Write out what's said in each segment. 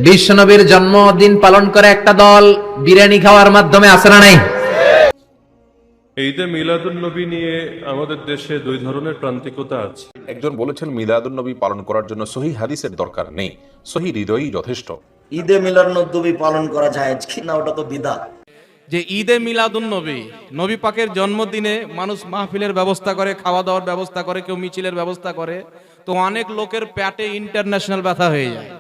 বিশ্বনবীর জন্মদিন পালন করে একটা দল বিরিয়ানি খাওয়ার মাধ্যমে আছে না নাই? ঈদে মিলাদুন্নবী নিয়ে আমাদের দেশে দুই ধরনের প্রান্তিকতা আছে। একজন বলেছেন মিলাদুন্নবী পালন করার জন্য সহি হাদিসের দরকার নেই, সহি হৃদয়ই যথেষ্ট। ঈদে মিলাদুন্নবী পালন করা যায় কিনা ওটা তো বিদআত। যে ঈদে মিলাদুন্নবী, নবী পাকের জন্মদিনে মানুষ মাহফিলের ব্যবস্থা করে, খাওয়া দাওয়ার ব্যবস্থা করে, কেউ মিছিলের ব্যবস্থা করে, তো অনেক লোকের পেটে ইন্টারন্যাশনাল ব্যথা হয়ে যায়।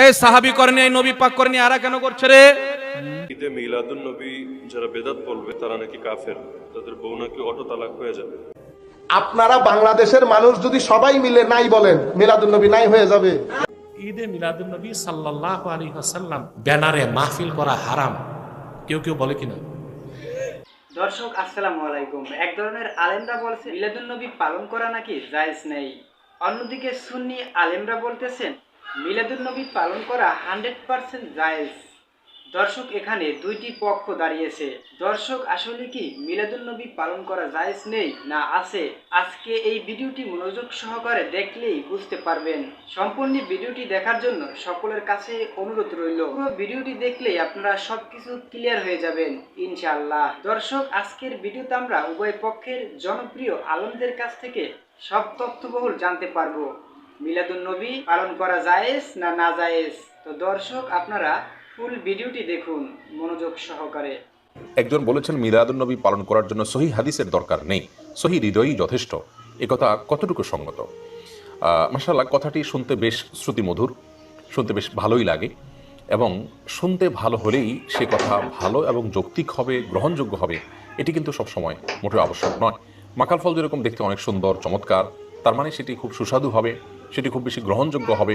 এই সাহাবী করেনি, এই নবী পাক করেনি, আরা কেন করছে রে? ঈদে মিলাদুন্নবী যারা বেদাত বলবে তারা নাকি কাফের, তাদের বউ নাকি অটো তালাক হয়ে যাবে। আপনারা বাংলাদেশের মানুষ যদি সবাই মিলে নাই বলেন মিলাদুন্নবী নাই হয়ে যাবে। ঈদে মিলাদুন্নবী সাল্লাল্লাহু আলাইহি ওয়াসাল্লাম ব্যানারে মাহফিল করা হারাম, কেউ কেউ বলে কিনা? দর্শক আসসালামু আলাইকুম। এক ধরনের আলেমরা বলছে মিলাদুন্নবী পালন করা নাকি জায়েজ নেই, অন্যদিকে সুন্নি আলেমরা বলতেছেন মিলাদুন্নবী পালন করা 100% জায়েজ। দর্শক এখানে দুইটি পক্ষ দাঁড়িয়েছে। দর্শক আসলে কি মিলাদুন্নবী পালন করা জায়েজ নেই না আছে? আজকে এই ভিডিওটি মনোযোগ সহকারে দেখলেই বুঝতে পারবেন। সম্পূর্ণ ভিডিওটি দেখার জন্য সকলের কাছে অনুরোধ রইল, পুরো ভিডিওটি দেখলেই আপনারা সবকিছু ক্লিয়ার হয়ে যাবেন ইনশাআল্লাহ। দর্শক আজকের ভিডিওতে আমরা উভয় পক্ষের জনপ্রিয় আলেমদের কাছ থেকে সব তথ্যবহুল জানতে পারবো মিলাদুন্নবী পালন করা জায়েজ না না জায়েজ। তো দর্শক আপনারা ফুল ভিডিওটি দেখুন মনোযোগ সহকারে। একজন বলেছেন মিলাদুন্নবী পালন করার জন্য সহি হাদিসের দরকার নেই, সহি হৃদয়ই যথেষ্ট। একথা কতটুকু সঙ্গত? মাশাআল্লাহ, কথাটি শুনতে বেশ শ্রুতিমধুর, শুনতে বেশ ভালোই লাগে, এবং শুনতে ভালো হলেই সে কথা ভালো এবং যৌক্তিক হবে, গ্রহণযোগ্য হবে, এটি কিন্তু সবসময় মোটেও আবশ্যক নয়। মাকাল ফল যেরকম দেখতে অনেক সুন্দর চমৎকার, তার মানে সেটি খুব সুস্বাদু হবে, সেটি খুব বেশি গ্রহণযোগ্য হবে,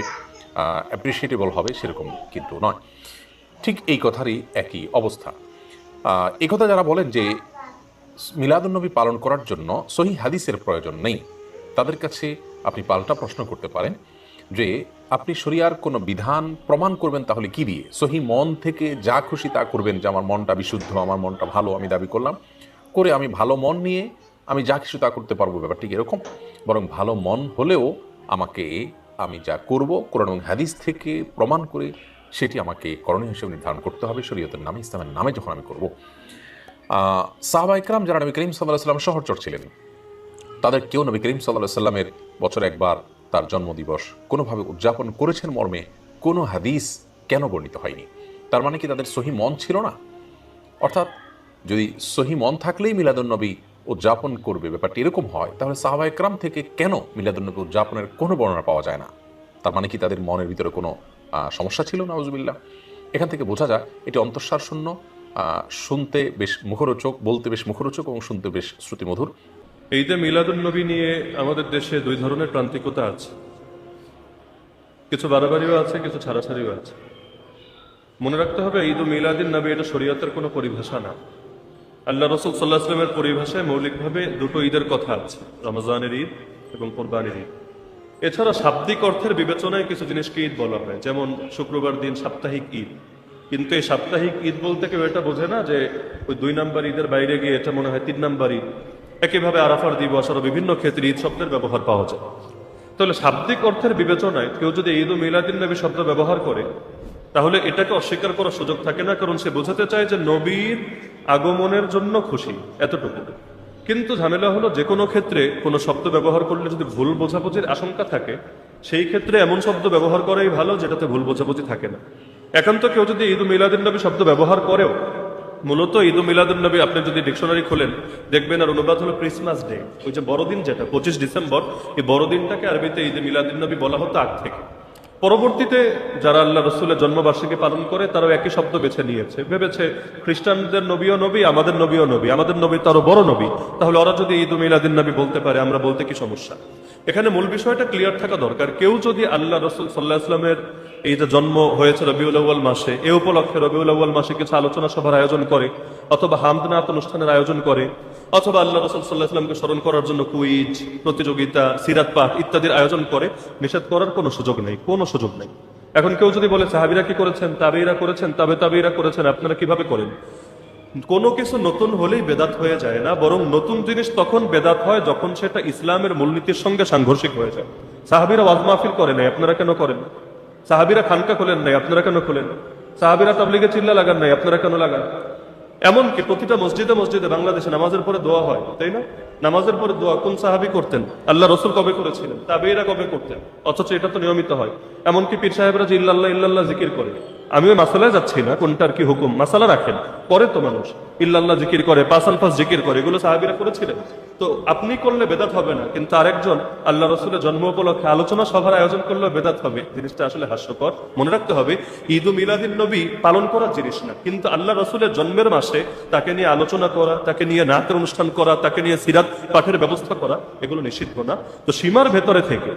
অ্যাপ্রিসিয়েটেবল হবে, সেরকম কিন্তু নয়। ঠিক এই কথারই একই অবস্থা। এই কথা যারা বলেন যে মিলাদুন্নবী পালন করার জন্য সহি হাদিসের প্রয়োজন নেই, তাদের কাছে আপনি পাল্টা প্রশ্ন করতে পারেন যে আপনি শরিয়ার কোনো বিধান প্রমাণ করবেন তাহলে কি দিয়ে? সহি মন থেকে যা খুশি তা করবেন, যে আমার মনটা বিশুদ্ধ, আমার মনটা ভালো, আমি দাবি করলাম করে আমি ভালো মন নিয়ে আমি যা কিছু তা করতে পারবো, ব্যাপারটি এরকম? বরং ভালো মন হলেও আমি যা করব কোরআন এবং হাদিস থেকে প্রমাণ করে সেটি আমাকে করণীয় হিসেবে নির্ধারণ করতে হবে শরীয়তের নামে, ইসলামের নামে যখন আমি করব। সাহাবা ইকরাম যারা নবী করিম সাল্লাল্লাহু আলাইহি ওয়াসাল্লাম সহচর ছিলেন, তাদের কেউ নবী করিম সাল্লাল্লাহু আলাইহি ওয়াসাল্লামের বছরে একবার তার জন্মদিবস কোনোভাবে উদযাপন করেছেন মর্মে কোনো হাদিস কেন বর্ণিত হয়নি? তার মানে কি তাদের সহি মন ছিল না? অর্থাৎ যদি সহি মন থাকলেই মিলাদুন্নবী উদযাপন করবে, ব্যাপারটি এরকম হয়, তাহলে সাহাবা ইকরাম থেকে কেন মিলাদুন্নবী উদযাপনের কোনো বর্ণনা পাওয়া যায় না? তার মানে কি তাদের মনের ভিতরে কোনো সমস্যা ছিল? নাউজুবিল্লাহ। এখান থেকে বোঝা যায় এটি অন্তঃসার শূন্য, শুনতে বেশ মুখরোচক, বলতে বেশ মুখরোচক এবং শুনতে বেশ শ্রুতিমধুর। ঈদে মিলাদুন্নবী নিয়ে আমাদের দেশে দুই ধরনের প্রান্তিকতা আছে, কিছু বাড়াবাড়িও আছে, কিছু ছাড়াছাড়িও আছে। মনে রাখতে হবে ঈদ মিলাদুন নবী এটা শরীয়তের কোনো পরিভাষা না। আল্লাহ রাসূল সাল্লাল্লাহু আলাইহি ওয়াসাল্লামের পরিভাষায় মৌলিকভাবে দুটো ঈদের কথা আছে, রমজানের ঈদ এবং কোরবানির ঈদ। এছাড়া শাব্দিক অর্থের বিবেচনায় কিছু জিনিসকে ঈদ বলা হয়, যেমন শুক্রবার দিন সাপ্তাহিক ঈদ। কিন্তু এই সাপ্তাহিক ঈদ বলতে কেউ এটা বোঝে না যে ওই 2 নম্বর ঈদের বাইরে গিয়ে এটা মনে হয় 3 নম্বর ঈদ। একইভাবে আরাফার দিবস আরো বিভিন্ন ক্ষেত্রে ঈদ শব্দের ব্যবহার পাওয়া যায়। তাহলে শাব্দিক অর্থের বিবেচনায় কেউ যদি ঈদ ও মিলাদুন নবী শব্দ ব্যবহার করে, তাহলে এটাকে অস্বীকার করার সুযোগ থাকে না, কারণ সে বোঝাতে চায় যে নবীর আগমনের জন্য খুশি, এতটুকু। কিন্তু ঝামেলা হলো যে কোনো ক্ষেত্রে কোনো শব্দ ব্যবহার করলে যদি ভুল বোঝাবুঝির আশঙ্কা থাকে, সেই ক্ষেত্রে এমন শব্দ ব্যবহার করাই ভালো যেটাতে ভুল বোঝাবুঝি থাকে না। একান্ত কেউ যদি ঈদ মিলাদুন নবী শব্দ ব্যবহার করেও, মূলত ঈদ মিলাদুন নবী আপনি যদি ডিকশনারি খোলেন দেখবেন আর অনুবাদ হলো ক্রিসমাস ডে, ওই যে বড়দিন যেটা 25 ডিসেম্বর, এই বড়দিনটাকে আরবিতে ঈদ মিলাদুন নবী বলা হতো আগ থেকে। পরবর্তীতে যারা আল্লাহ রসুলের জন্মবার্ষিকী পালন করে তারাও একই শব্দ বেছে নিয়েছে, ভেবেছে খ্রিস্টানদের নবীও নবী, আমাদের নবীও নবী, আমাদের নবী তারও বড় নবী, তাহলে ওরা যদি ঈদ মিলাদুন নবী বলতে পারে আমরা বলতে কি সমস্যা? এখানে মূল বিষয়টা ক্লিয়ার থাকা দরকার। কেউ যদি আল্লাহ রসুল সাল্লাল্লাহু আলাইহি ওয়াসাল্লামের এই যে জন্ম হয়েছে রবিউল আউয়াল মাসে, এ উপলক্ষে রবিউল আউয়াল মাসে কিছু আলোচনা সভার আয়োজন করে, অথবা হামদনাত অনুষ্ঠানের আয়োজন করে, অথবা আল্লাহ রাসূল সাল্লাল্লাহু আলাইহি ওয়াসাল্লামকে স্মরণ করার জন্য কুইজ প্রতিযোগিতা, সিরাত পাঠ ইত্যাদির আয়োজন করে, নিষেধ করার কোনো সুযোগ নেই, কোনো সুযোগ নেই। এখন কেউ যদি বলে সাহাবীরা কি করেছেন, তাবেঈরা করেছেন, তাবেঈরা করেছেন, আপনারা কিভাবে করেন? কোনো কিছু নতুন হলেই বেদাত হয়ে যায় না, বরং নতুন জিনিস তখন বেদাত হয় যখন সেটা ইসলামের মূলনীতির সঙ্গে সাংঘর্ষিক হয়ে যায়। সাহাবীরা ওয়াজ মাহফিল করে নাই, আপনারা কেন করেন? সাহাবিরা খানকা খোলেন নাই, আপনারা কেন খোলেন? সাহাবিরা তাবলিগে চিল্লা লাগান নাই, আপনারা কেন লাগান? এমনকি প্রতিটা মসজিদে মসজিদে বাংলাদেশে নামাজের পরে দোয়া হয়, তাই না? নামাজের পরে দোয়া কোন সাহাবী করতেন? আল্লাহ রসুল কবে করেছিলেন? তাবেঈরা কবে করতেন? অথচ এটা তো নিয়মিত হয়। এমনকি পীর সাহেবরা যে ইল্লাল্লাহ ইল্লাল্লাহ জিকির করে, আমি ওই মাসালায় যাচ্ছি না কোনটার কি হুকুম, মাসালা রাখেন, করে তো মানুষ ইল্লাল্লাহ জিকির করে, পাঁচ আলফাজ জিকির করে, এগুলো সাহাবীরা করেছিলেন। তো আপনি করলে বেদাত হবে না, কিন্তু আরেকজন আল্লাহ রসুলের জন্ম উপলক্ষে আলোচনা সভার আয়োজন করলেও বেদাত হবে। জিনিসটা আসলে হাস্যকর। মনে রাখতে হবে, ঈদ মিলাদুন নবী পালন করার জিনিস না, কিন্তু আল্লাহ রসুলের জন্মের মাসে তাকে নিয়ে আলোচনা করা, তাকে নিয়ে নাচের অনুষ্ঠান করা, তাকে নিয়ে সিরাত পাঠের ব্যবস্থা করা, এগুলো নিষিদ্ধ না। তো সীমার ভেতরে থেকে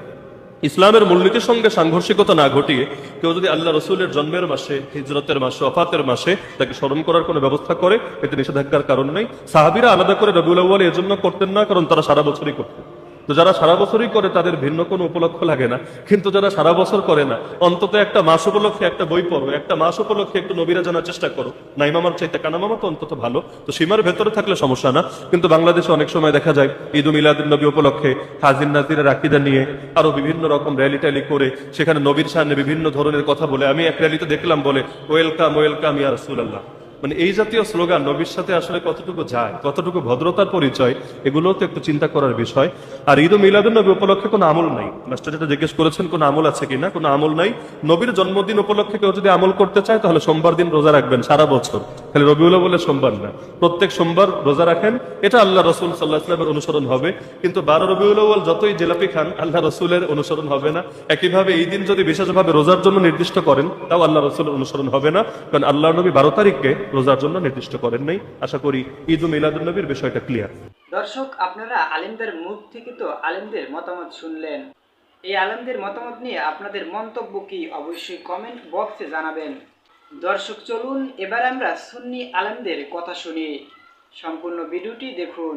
ইসলামের মূলনীতির সঙ্গে সাংঘর্ষিকতা না ঘটিয়ে কেউ যদি আল্লাহ রসুলের জন্মের মাসে, হিজরতের মাসে, ওফাতের মাসে তাকে স্মরণ করার কোনো ব্যবস্থা করে, এতে নিষেধাজ্ঞার কারণ নেই। সাহাবীরা আলাদা করে রবিউল আউয়াল এর জন্য করতেন না, কারণ তারা সারা বছরই করতেন। তো যারা সারা বছরই করে তাদের ভিন্ন কোনো উপলক্ষ লাগে না, কিন্তু যারা সারা বছর করে না, অন্তত একটা মাস উপলক্ষে একটা বই পড়ো, একটা মাস উপলক্ষে একটু নবীরা জানার চেষ্টা করো। নাই মামার চাইতে কানা মামা তো অন্তত ভালো। তো সীমার ভেতরে থাকলে সমস্যা না। কিন্তু বাংলাদেশে অনেক সময় দেখা যায় ঈদ মিলাদুন নবী উপলক্ষে হাজির নাজিরের আকিদা নিয়ে আরো বিভিন্ন রকম র্যালি ট্যালি করে সেখানে নবীর সামনে বিভিন্ন ধরনের কথা বলে। আমি এক র্যালিতে দেখলাম বলে, ওয়েলকাম ওয়েলকাম ইয়া রাসূলুল্লাহ। মানে এই জাতীয় স্লোগান নবীর সাথে আসলে কতটুকু যায়, কতটুকু ভদ্রতার পরিচয়, এগুলোও তো একটু চিন্তা করার বিষয়। আর ঈদ মিলাদুন নবী উপলক্ষে কোনো আমল নাই। মাস্টার যেটা জিজ্ঞেস করেছেন কোনো আমল আছে কিনা, কোনো আমল নাই। নবীর জন্মদিন উপলক্ষে কেউ যদি আমল করতে চায় তাহলে সোমবার দিন রোজা রাখবেন সারা বছর, খালি রবিউল আউয়াল বলে সোমবার না, প্রত্যেক সোমবার রোজা রাখেন, এটা আল্লাহ রসুল সাল্লাল্লাহু আলাইহি ওয়াসাল্লামের অনুসরণ হবে। কিন্তু 12 রবিউল আউয়াল যতই জিলাপি খান, আল্লাহ রসুলের অনুসরণ হবে না। একইভাবে এই দিন যদি বিশেষভাবে রোজার জন্য নির্দিষ্ট করেন, তাও আল্লাহ রসুলের অনুসরণ হবে না, কারণ আল্লাহ নবী 12 তারিখকে রোজার জন্য নির্দিষ্ট করেন নাই। আশা করি ঈদ মিলাদুন নবীর বিষয়টা ক্লিয়ার। দর্শক, আপনারা আলেমদের মুখ থেকে তো আলেমদের মতামত শুনলেন। এই আলেমদের মতামত নিয়ে আপনাদের মন্তব্য কি অবশ্যই কমেন্ট বক্সে জানাবেন। দর্শক, চলুন এবার আমরা সুন্নি আলেমদের কথা শুনি। সম্পূর্ণ ভিডিওটি দেখুন।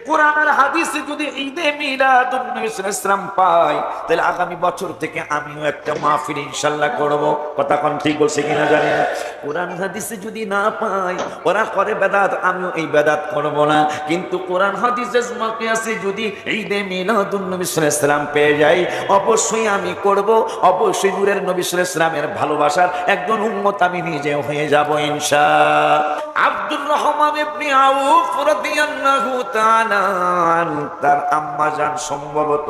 কোরআনের হাদিসে যদি ঈদে মিলাদুন নবী সাল্লাল্লাহু আলাইহি ওয়াসাল্লাম পাই, তাহলে আগামী বছর থেকে আমিও একটা মাহফিল ইনশাআল্লাহ করব। কথা কোন ঠিক বলছে কিনা জানি না। কোরআন হাদিসে যদি না পাই, ওরা করে বেদাত, আমিও এই বেদাত করব না। কিন্তু কোরআন হাদিসে মাকে আছে যদি ঈদে মিলাদুন নবী সাল্লাল্লাহু আলাইহি ওয়াসাল্লাম পেয়ে যাই, অবশ্যই আমি করব। অবশ্যই নূরের নবী সাল্লাল্লাহু আলাইহি ওয়াসাল্লামের ভালোবাসার একজন উম্মত আমি নিজেও হয়ে যাব ইনশাআল্লাহ। আব্দুর রহমান ইবনে আউফ রাদিয়াল্লাহু তাআলা তার আম্মা জান, সম্ভবত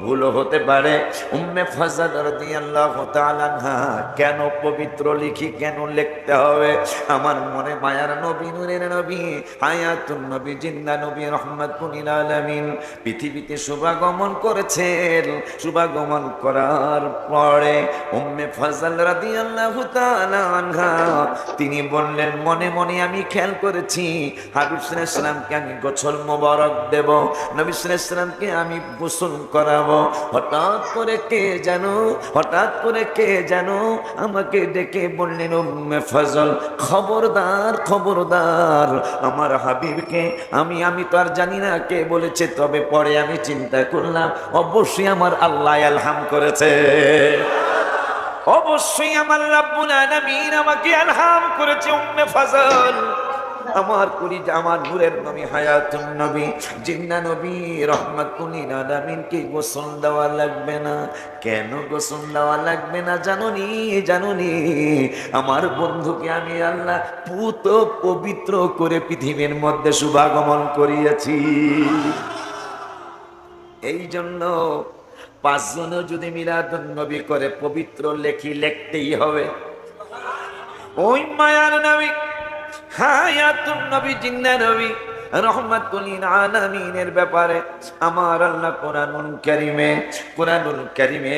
ভুল হতে পারে, উম্মে ফাজল রাদিয়াল্লাহু তাআলা আনহা, কেন পবিত্র লিখি, কেন লিখতে হবে? আমার মনে মায়ার নবী, নূরের নবী, হায়াতুন নবী, জিন্দা নবী, রাহমাতুল লিল আলামিন পৃথিবীতে শুভাগমন করেছেন। শুভাগমন করার পরে উম্মে ফাজল রাদিয়াল্লাহু তাআলা আনহা তিনি বললেন, মনে মনে আমি খেয়াল করেছি হাবিব সাল্লাল্লাহু আলাইহি ওয়াসাল্লামকে আমি গোসল মোবারক দেব, নবী সাল্লাল্লাহু আলাইহি ওয়াসাল্লামকে আমি গোসল করাবো। হঠাৎ করে কে যেন আমাকে ডেকে বললেন, উম্মে ফজল, খবরদার খবরদার, আমার হাবিবকে আমি তো আর জানি না কে বলেছে, তবে পরে আমি চিন্তা করলাম অবশ্যই আমার আল্লাহ ইলহাম করেছে, অবশ্যই আমার রাব্বুল আলামিন আমাকে ইলহাম করেছে। উম্মে ফজল, আমার কলিজা, আমার নূরের নবী, হায়াতুন নবী, জিন্দা নবী, রাহমাতুল লিল আলামিন কে গোসল দেওয়া লাগবে না? কেন গোসল দেওয়া লাগবে না জানুনি? আমার বন্ধুকে আমি আল্লাহ পুত পবিত্র করে পৃথিবীর মধ্যে শুভাগমন করিয়েছি। এই জন্য 5 জনও যদি মিলাদুন নবী করে পবিত্র লিখতেই হবে। ওই মায়ার নবী, হায়াতুন নবী, জিন্দা নবী, রাহমাতুল লিল আলামিনের ব্যাপারে আমার আল্লাহ কোরআনুল কারীমে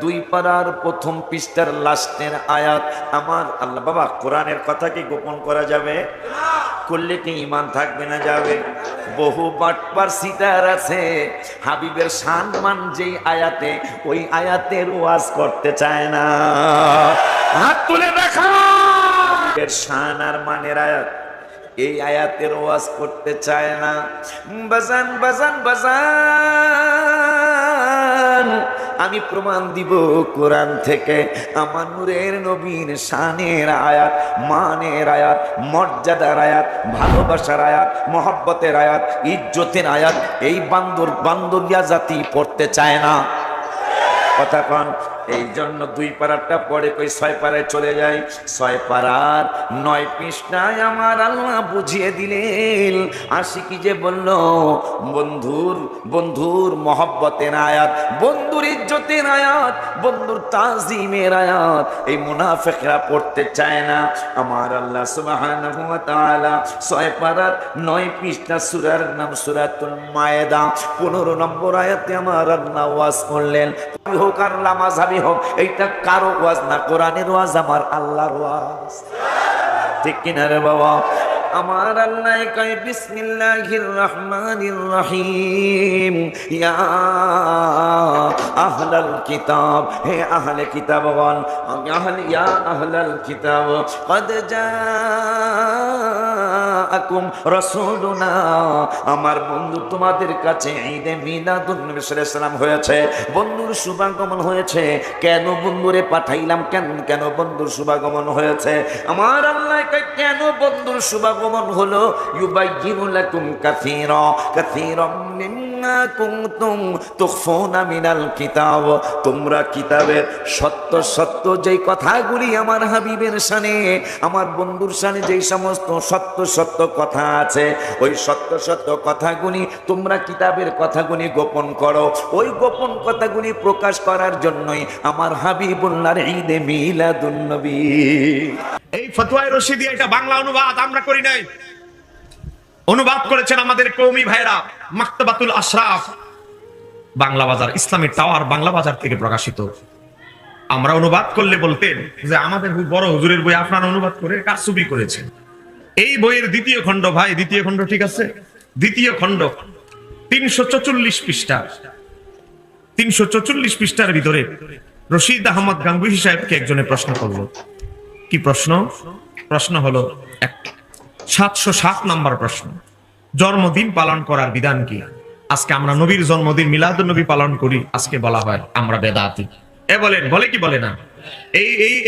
2 পারার প্রথম পৃষ্ঠার লাস্টের আয়াত, আমার আল্লাহ, বাবা কোরআনের কথা কি গোপন করা যাবে? করলে কি ঈমান থাকবে না যাবে? বহু বাটপার সিটার আছে, হাবিবের সম্মান যেই আয়াতে, ওই আয়াতের ওয়াজ করতে চায় না। হাত তুলে দেখা শান আর মানের আয়াত, এই আয়াতের ওয়াজ করতে চায় না। বাজান, আমি প্রমাণ দিব কোরআন থেকে, আমার নূরের নবীর শানের আয়াত, মানের আয়াত, মর্যাদার আয়াত, ভালোবাসার আয়াত, মহব্বতের আয়াত, ইজ্জতের আয়াত এই বান্দরিয়া জাতি পড়তে চায় না। কথা কন, এই জন্য 2 পারাটা পড়ে কই 6 পারায় চলে যায়। 6 পারার 9 পৃষ্ঠায় আমার আল্লাহ বুঝিয়ে দিলেন। আশিকি যে বলল বন্ধুর মহব্বতের আয়াত, বন্ধুর ইজ্জতের আয়াত, বন্ধুর তাজিমের আয়াত এই মুনাফিকরা পড়তে চায় না। আমার আল্লাহ সুবহানাহু ওয়া তাআলা 6 পারার 9 পৃষ্ঠা সূরার নাম সূরাতুল মায়েদা 15 নম্বর আয়াতে আমার আল্লাহ ওয়াজ করলেন। হোক আর লামাযাবি হোক, এইটা কারো ওয়াজ না, কোরআনের ওয়াজ, আমার আল্লাহর ওয়াজ। ঠিক কিনা রে বাবা? আমার আল্লাহ কয় বিসমিল্লাহির রহমানির রহিম, ইয়া আহলাল কিতাব, হে আহলে কিতাবগণ, ইয়া আহলাল কিতাব কদ জাআকুম রাসূলুনা, আমার বন্ধু তোমাদের কাছে ঈদে মিলাদুন নবী সাল্লাল্লাহু আলাইহি ওয়াসাল্লাম হয়েছে, বন্ধুর শুভাগমন হয়েছে। কেন বন্ধুরে পাঠাইলাম, কেন বন্ধুর শুভাগমন হয়েছে? আমার আল্লাহ কয় কেন বন্ধুর শুভাগমন হলো? ইউবাইয়িনু লাকুম কাসীরাম মিম্মা কুনতুম তুখফুনা মিনাল কিতাব, তোমরা কিতাবের সত্য যেই কথাগুলি আমার হাবিবের শানে, আমার বন্ধুর শানে যেই সমস্ত সত্য কথা আছে, ওই সত্য কথাগুলি তোমরা কিতাবের কথাগুলি গোপন করো। ওই গোপন কথাগুলি প্রকাশ করার জন্যই আমার হাবিবুল্লাহর ঈদে মিলাদুন নবী। এই ফতোয়ায়ে রশিদিয়া, এটা বাংলা অনুবাদ আমরা করি নাই, অনুবাদ করেছেন আমাদের কওমি ভাইরা মাকতাবাতুল আশরাফ, বাংলা বাজার, ইসলামিক টাওয়ার বাংলা বাজার থেকে প্রকাশিত। আমরা অনুবাদ করলে বলতেন যে আমাদের বড় হুজুরের বই আপনারা অনুবাদ করে কারসুবি করেছেন। এই বইয়ের 2য় খণ্ড, ভাই 2য় খণ্ড, ঠিক আছে, 2য় খণ্ড 344 পৃষ্ঠা, 344 পৃষ্ঠার ভিতরে রশিদ আহমদ গাঙ্গুহি সাহেবকে একজনে প্রশ্ন করলো। কি প্রশ্ন? প্রশ্ন হলো 707 নম্বর প্রশ্ন, জন্মদিন পালন করার বিধান কি? আজকে আমরা নবীর জন্মদিন মিলাদুন নবী পালন করি, আজকে বলা হয় আমরা বেদাতি। বলে কি বলে না?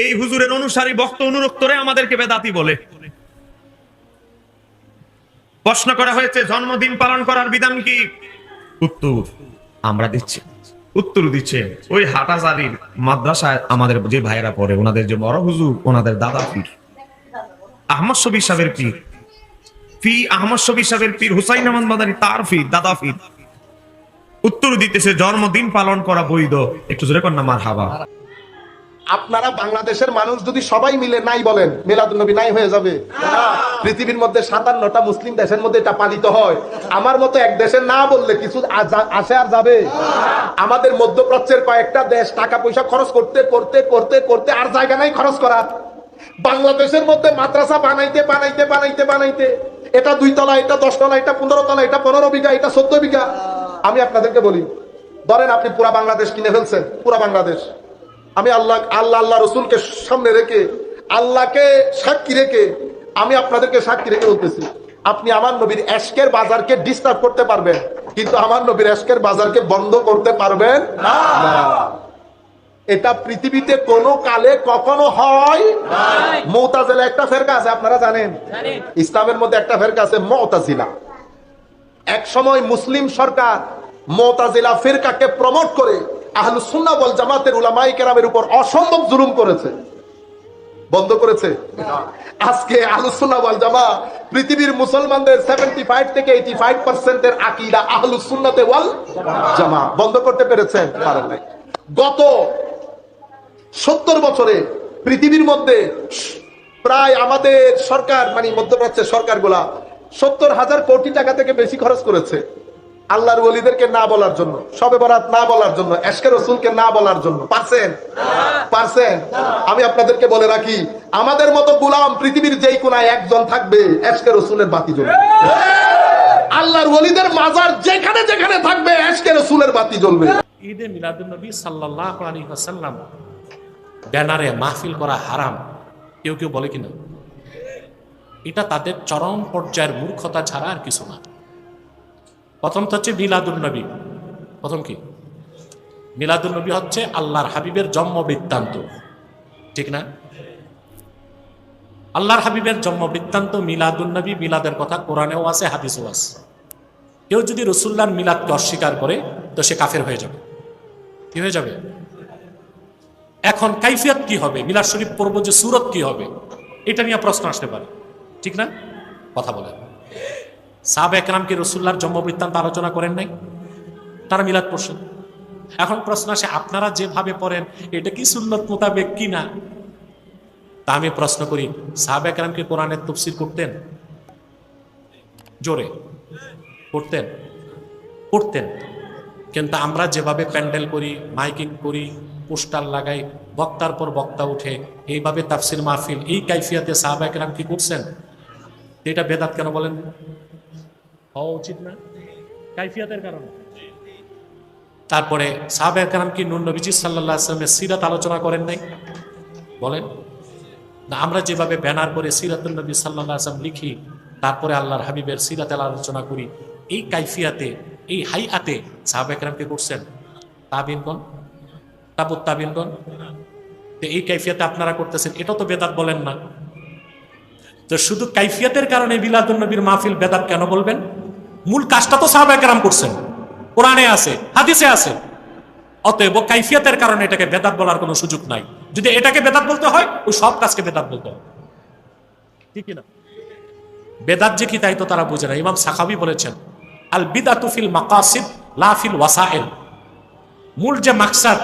এই হুজুরের অনুসারী ভক্ত অনুরক্তরে আমাদেরকে বেদাতি বলে। প্রশ্ন করা হয়েছে জন্মদিন পালন করার বিধান কি? উত্তর আমরা দিচ্ছি। উত্তর দিচ্ছে ওই হাটাজারির মাদ্রাসায় আমাদের যে ভাইয়েরা পড়ে, ওনাদের যে বড় হুজুর, ওনাদের দাদা পীর আহমদ শফি সাহেবের পীর, আহমদ শফি সাহেবের পীর হুসাইন আহমদ মাদানী, তার পীর, দাদা পীর। উত্তর দিতেছে জন্মদিন পালন করা বৈধ। একটু জোরে কর না মারহাবা। আপনারা বাংলাদেশের মানুষ যদি সবাই মিলে নাই বলেন, মিলাদুন নবী নাই হয়ে যাবে? পৃথিবীর মধ্যে 57টা মুসলিম দেশের মধ্যে এটা পালিত হয়। আমার মতো এক দেশে না বললে কিছু আসে আর যাবে? আমাদের মধ্যপ্রাচ্যের কয়েকটা দেশ টাকা পয়সা খরচ করতে করতে করতে করতে আর জায়গা নাই খরচ করার। বাংলাদেশের মধ্যে মাদ্রাসা বানাইতে বানাইতে বানাইতে বানাইতে, এটা 2 তলা, এটা 10 তলা, এটা 15 তলা, এটা 15 বিঘা, এটা 14 বিঘা। আমি আপনাদেরকে বলি, ধরেন আপনি পুরা বাংলাদেশ কিনে ফেলছেন, পুরা বাংলাদেশ। আমি আল্লাহ রসুলকে সামনে রেখে, আল্লাহকে সাক্ষী রেখে, আমি আপনাদেরকে সাক্ষী রেখে বলতেছি, আপনি আমার নবীর এশকের বাজারকে ডিস্টার্ব করতে পারবেন, কিন্তু আমার নবীর এশকের বাজারকে বন্ধ করতে পারবেন না। এটা পৃথিবীতে কোনো কালে কখনো হয়। মুতাজিলা একটা ফেরকা আছে, আপনারা জানেন, ইসলামের মধ্যে একটা ফেরকা আছে মুতাজিলা। এক সময় মুসলিম সরকার মুতাজিলা ফিরকাকে প্রমোট করে আহলুস সুন্নাহ ওয়াল জামাতের উলামায়ে কেরামের উপর অসম্ভব জুলুম করেছে, বন্ধ করেছে। আজকে আহলুস সুন্নাহ ওয়াল জামাত পৃথিবীর মুসলমানদের 75 থেকে 85% এর আকীদা আহলুস সুন্নাহ ওয়াল জামাত। বন্ধ করতে পেরেছেন? পারেন নাই। গত 70 বছরে পৃথিবীর মধ্যে প্রায় আমাদের সরকার, মানে মধ্যপ্রাচ্যের সরকারগুলা 70,000 কোটি টাকা থেকে বেশি খরচ করেছে আল্লাহর ওলিদেরকে না বলার জন্য, শবে বরাত না বলার জন্য, এশকে রসুলকে না বলার জন্য। পারছেন? আমি আপনাদেরকে বলে রাখি, আমাদের মতো গোলাম পৃথিবীর যেই কোনায় একজন থাকবে, এশকে রসুলের বাতি জ্বলবে। আল্লাহর ওলিদের মাজার যেখানে যেখানে থাকবে, এশকে রসুলের বাতি জ্বলবে। ঈদে মিলাদুন নবী সাল্লাল্লাহু আলাইহি ওয়াসাল্লাম ব্যানারে মাহফিল করা হারাম, কেউ কেউ বলে কিনা? এটা তাদের চরম পর্যায়ের মূর্খতা ছাড়া আর কিছু না। প্রথম তো হচ্ছে মিলাদুন নবী। প্রথম কি? মিলাদুন নবী হচ্ছে আল্লাহর হাবিবের জন্ম বৃত্তান্ত, ঠিক না? আল্লাহর হাবিবের জন্ম বৃত্তান্ত মিলাদুন নবী। মিলাদের কথা কোরআনেও আছে, হাদিসেও আছে। কেউ যদি রসুল্লাহর মিলাদকে অস্বীকার করে তো সে কাফের হয়ে যাবে। কি হয়ে যাবে? এখন কাইফিয়াত কি হবে, মিলাদ শরীফ পড়বো যে সুরত কি হবে, এটা নিয়ে প্রশ্ন আসতে পারে, ঠিক না? কথা বলেন। সাহাবা একরাম কি রাসূলুল্লাহর জন্ম বৃত্তান্ত আলোচনা করেন নাই? তারা মিলাদ পড়ছেন। এখন প্রশ্ন আসে, আপনারা যেভাবে পড়েন এটা কি সুন্নত মোতাবেক কি না? তা আমি প্রশ্ন করি, সাহাবা একরাম কি কোরআনের তাফসীর করতেন? জোরে করতেন? করতেন। কিন্তু আমরা যেভাবে প্যান্ডেল করি, মাইকিং করি, পোস্টার লাগাই, বক্তার পর বক্তা উঠে, এইভাবে তাফসীর মাহফিল, এই কাইফিয়াতে সাহাবা একরাম কি করছেন? এটা বেদাত কেন বলেন? হওয়া উচিত না কাইফিয়াতের কারণে। তারপরে সাহাবা একরাম কি নূর নবীজি সাল্লাল্লাহু আলাইহি ওয়াসাল্লামের সিরাত আলোচনা করেন নাই? বলেন না। আমরা যেভাবে ব্যানার করে সিরাতুন নবী সাল্লাল্লাহু আলাইহি ওয়াসাল্লাম লিখি, তারপরে আল্লাহর হাবিবের সিরাতের আলোচনা করি, এই কাইফিয়াতে, এই হাইয়াতে সাহাবা একরাম কি করছেন? তাবিনগণ, তাবুত তাবিনগণ। তো এই কাইফিয়াতে আপনারা করতেছেন, এটা তো বেদাত বলেন না। তো শুধু কাইফিয়াতের কারণে মিলাদুন নবীর মাহফিল বেদাত কেন বলবেন? মূল কাজটা তো সাহাবা একরাম করছেন, কোরআনে আছে, হাদিসে আছে। অতএব কাইফিয়াতের কারণে এটাকে বেদাত বলার কোনো সুযোগ নাই। যদি এটাকে বেদাত বলতে হয়, ওই সব কাজকে বেদাত বলতে হয়, ঠিক না? বেদাত যে কি তাই তো তারা বুঝে না। ইমাম সাখাবী বলেছেন, আল বিদাতু ফিল মাকাসিদ লা ফিল ওয়াসাইল। মূল যে মাকসাদ,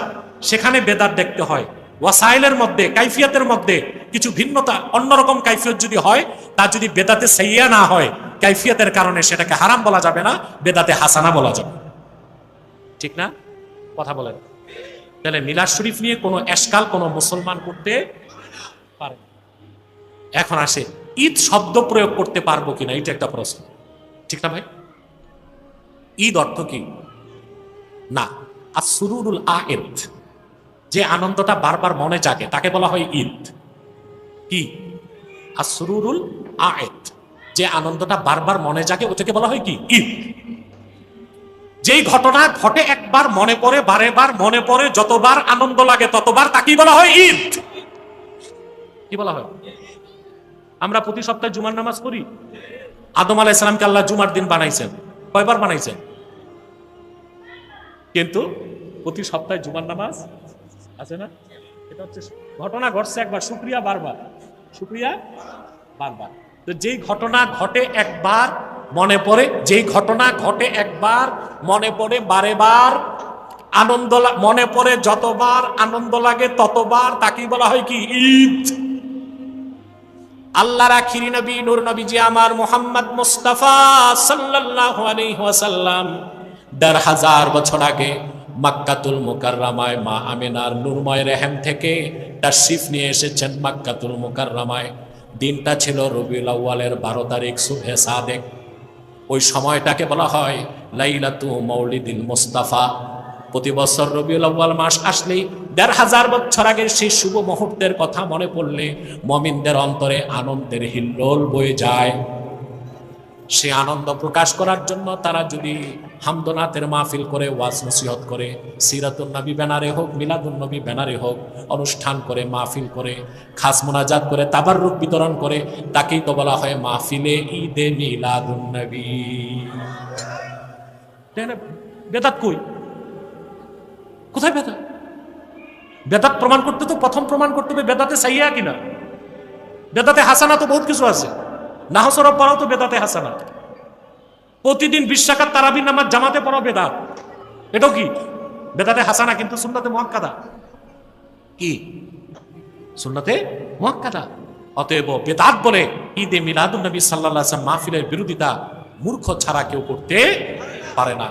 সেখানে বেদাত দেখতে হয়। ওয়াসাইলের মধ্যে, কাইফিয়াতের মধ্যে কিছু ভিন্নতা, অন্যরকম কাইফিয়ত যদি হয়, তা যদি বেদাতে সাইয়্যা না হয়, কাইফিয়াতের কারণে সেটাকে হারাম বলা যাবে না, বেদাতে হাসানা বলা যাবে, ঠিক না? কথা বলেন। তাহলে মিলাদ শরীফ নিয়ে কোনো এশকাল কোনো মুসলমান করতে পারে। এখন আসে, ঈদ শব্দ প্রয়োগ করতে পারবো কিনা, এটা একটা প্রশ্ন, ঠিক না ভাই? ঈদ অর্থ কি? না, আসরুরুল আয়েদ, যে আনন্দটা বারবার মনে জাগে তাকে বলা হয় ঈদ। কি? আসরুরুল আয়েদ, যে আনন্দটা বারবার মনে জাগে ওটাকে বলা হয় কি? ঈদ। যেই ঘটনা ঘটে একবার, মনে পড়ে, বারে বার মনে পড়ে, যতবার আনন্দ লাগে ততবার, তাকেই বলা হয় ঈদ। কি বলা হয়? আমরা প্রতি সপ্তাহে জুমার নামাজ পড়ি। আদম আলাইহিস সালামকে আল্লাহ জুমার দিন বানাইছেন, কয়বার বানাইছেন? কিন্তু প্রতি সপ্তাহে জুমার নামাজ আছে না? এটা হচ্ছে ঘটনা ঘটছে একবার, শুকরিয়া বারবার, শুকরিয়া বারবার। তো যেই ঘটনা ঘটে একবার মনে পড়ে, যেই ঘটনা ঘটে একবার মনে পড়ে, বারে বার আনন্দ মনে পড়ে, যতবার আনন্দ লাগে ততবার, তাকেই বলা হয় কি? ঈদ। আল্লাহর আখিরি নবী নূর নবীজি আমার মুহাম্মদ মুস্তাফা সাল্লাল্লাহু আলাইহি ওয়াসাল্লাম ১৫০০ বছর আগে মক্কাতুল মুকাররমায় মা আমিনার নূরময় রেহেম থেকে তাশরিফ নিয়ে এসেছেন মক্কাতুল মুকাররমায়। দিনটা ছিল রবিউল আউয়ালের ১২ তারিখ, সুবহে সাদেক। ওই সময়টাকে বলা হয় লাইলাতু মাউলিদিল মুস্তাফা। প্রতি বছর রবিউল আউয়াল মাস আসলেই ১৫০০ বছর আগের সেই শুভ মুহূর্তের কথা মনে পড়লে মুমিনদের অন্তরে আনন্দের হিল্লোল বয়ে যায়। সে আনন্দ প্রকাশ করার জন্য তারা যদি হামদনাথের মাহফিল করে, ওয়াজ নসিহত করে, সিরাতুন নবী ব্যানারে হোক, মিলাদুন নবী ব্যানারে হোক, অনুষ্ঠান করে, মাহফিল করে, খাস মোনাজাত করে, তাবাররুক বিতরণ করে, তাকেই তো বলা হয় মাহফিলে ঈদে মিলাদুন নবী। বেদাত কই? কোথায় বেদাত? বেদাত প্রমাণ করতে তো প্রথম প্রমাণ করতে হবে বেদাতে সাইয়্যা কিনা। বেদাতে হাসানা তো বহুত কিছু আছে, নাহসরব পড়াও তো বেদাতে হাসানা। প্রতিদিন ২০ রাকাত তারাবির নামাজ জামাতে পড়াও বেদাত, এটাও কি বেদাতে হাসানা, কিন্তু সুন্নাতে মুআক্কাদা। কি? সুন্নাতে মুআক্কাদা। অতএব বেদাত বলে ঈদে মিলাদুন নবী সাল্লাল্লাহু আলাইহি ওয়াসাল্লাম মাহফিলের বিরোধিতা মূর্খ ছাড়া কেউ করতে পারে না।